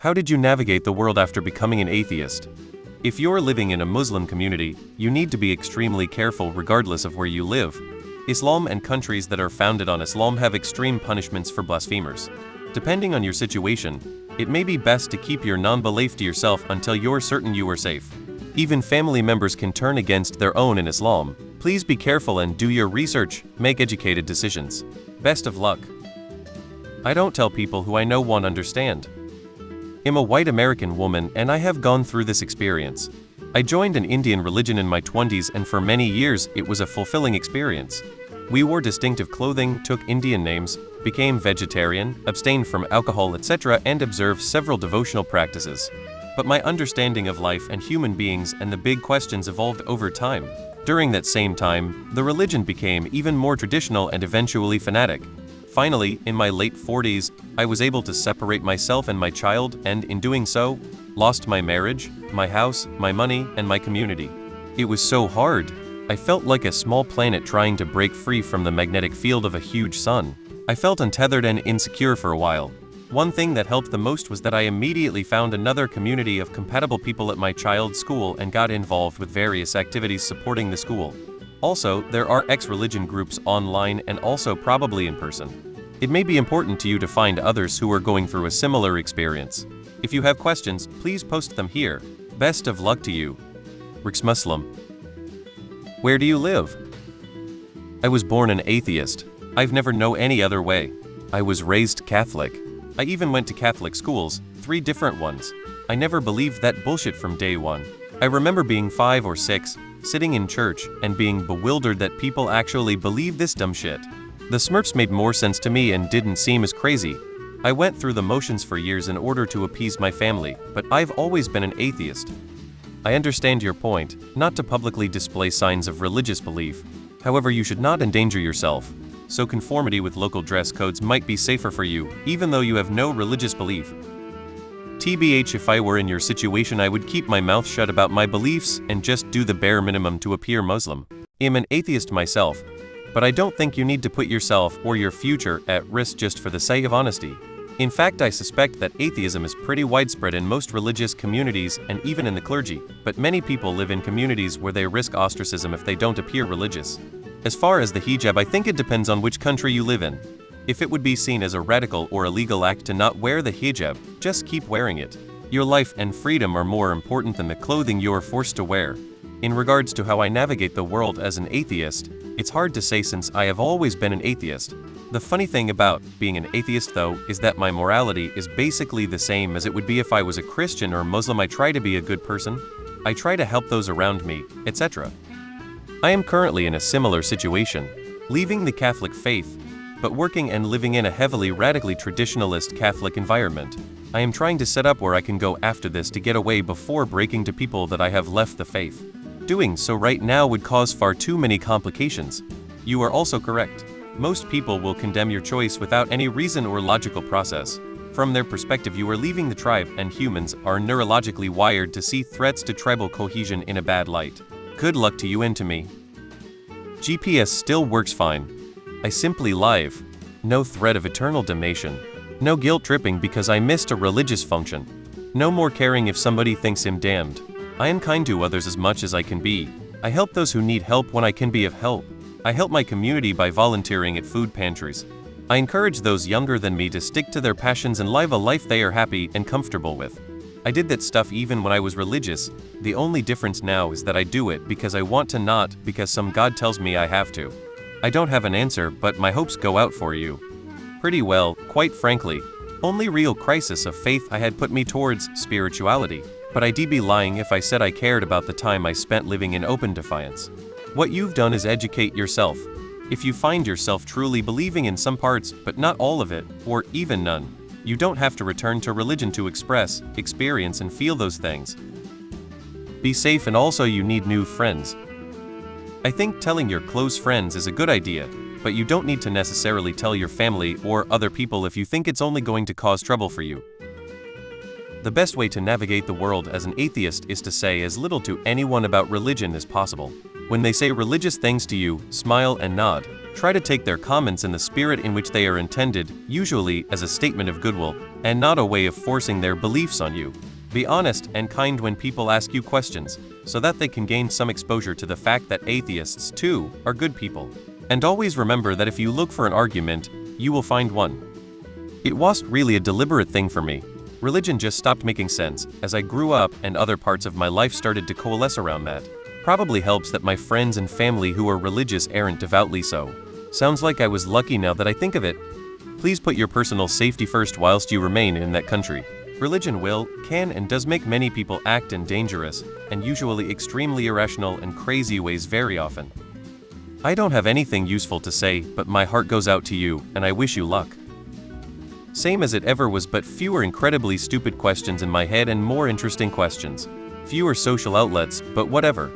How did you navigate the world after becoming an atheist? If you're living in a Muslim community, you need to be extremely careful regardless of where you live. Islam and countries that are founded on Islam have extreme punishments for blasphemers. Depending on your situation, it may be best to keep your non-belief to yourself until you're certain you are safe. Even family members can turn against their own in Islam. Please be careful and do your research, make educated decisions. Best of luck. I don't tell people who I know won't understand. I'm a white American woman and I have gone through this experience. I joined an Indian religion in my 20s and for many years it was a fulfilling experience. We wore distinctive clothing, took Indian names, became vegetarian, abstained from alcohol, etc. and observed several devotional practices. But my understanding of life and human beings and the big questions evolved over time. During that same time, the religion became even more traditional and eventually fanatic. Finally, in my late 40s, I was able to separate myself and my child and, in doing so, lost my marriage, my house, my money, and my community. It was so hard. I felt like a small planet trying to break free from the magnetic field of a huge sun. I felt untethered and insecure for a while. One thing that helped the most was that I immediately found another community of compatible people at my child's school and got involved with various activities supporting the school. Also, there are ex-religion groups online and also probably in person. It may be important to you to find others who are going through a similar experience. If you have questions, please post them here. Best of luck to you. Rick's Muslim. Where do you live? I was born an atheist. I've never known any other way. I was raised Catholic. I even went to Catholic schools, 3 different ones. I never believed that bullshit from day one. I remember being 5 or 6, sitting in church, and being bewildered that people actually believe this dumb shit. The Smurfs made more sense to me and didn't seem as crazy. I went through the motions for years in order to appease my family, but I've always been an atheist. I understand your point, not to publicly display signs of religious belief. However, you should not endanger yourself. So conformity with local dress codes might be safer for you, even though you have no religious belief. TBH, if I were in your situation, I would keep my mouth shut about my beliefs and just do the bare minimum to appear Muslim. I'm an atheist myself, but I don't think you need to put yourself or your future at risk just for the sake of honesty. In fact, I suspect that atheism is pretty widespread in most religious communities and even in the clergy, but many people live in communities where they risk ostracism if they don't appear religious. As far as the hijab, I think it depends on which country you live in. If it would be seen as a radical or illegal act to not wear the hijab, just keep wearing it. Your life and freedom are more important than the clothing you're forced to wear. In regards to how I navigate the world as an atheist, it's hard to say since I have always been an atheist. The funny thing about being an atheist, though, is that my morality is basically the same as it would be if I was a Christian or Muslim. I try to be a good person. I try to help those around me, etc. I am currently in a similar situation, leaving the Catholic faith, but working and living in a heavily radically traditionalist Catholic environment. I am trying to set up where I can go after this to get away before breaking to people that I have left the faith. Doing so right now would cause far too many complications. You are also correct. Most people will condemn your choice without any reason or logical process. From their perspective, you are leaving the tribe, and humans are neurologically wired to see threats to tribal cohesion in a bad light. Good luck to you and to me. GPS still works fine. I simply live. No threat of eternal damnation. No guilt tripping because I missed a religious function. No more caring if somebody thinks I'm damned. I am kind to others as much as I can be. I help those who need help when I can be of help. I help my community by volunteering at food pantries. I encourage those younger than me to stick to their passions and live a life they are happy and comfortable with. I did that stuff even when I was religious. The only difference now is that I do it because I want to, not because some God tells me I have to. I don't have an answer, but my hopes go out for you. Pretty well, quite frankly. Only real crisis of faith I had put me towards spirituality. But I'd be lying if I said I cared about the time I spent living in open defiance. What you've done is educate yourself. If you find yourself truly believing in some parts, but not all of it, or even none, you don't have to return to religion to express, experience, and feel those things. Be safe, and also you need new friends. I think telling your close friends is a good idea, but you don't need to necessarily tell your family or other people if you think it's only going to cause trouble for you. The best way to navigate the world as an atheist is to say as little to anyone about religion as possible. When they say religious things to you, smile and nod. Try to take their comments in the spirit in which they are intended, usually as a statement of goodwill, and not a way of forcing their beliefs on you. Be honest and kind when people ask you questions, so that they can gain some exposure to the fact that atheists, too, are good people. And always remember that if you look for an argument, you will find one. It wasn't really a deliberate thing for me. Religion just stopped making sense as I grew up and other parts of my life started to coalesce around that. Probably helps that my friends and family who are religious aren't devoutly so. Sounds like I was lucky now that I think of it. Please put your personal safety first whilst you remain in that country. Religion can and does make many people act in dangerous and usually extremely irrational and crazy ways very often. I don't have anything useful to say, but my heart goes out to you and I wish you luck. Same as it ever was, but fewer incredibly stupid questions in my head and more interesting questions. Fewer social outlets, but whatever.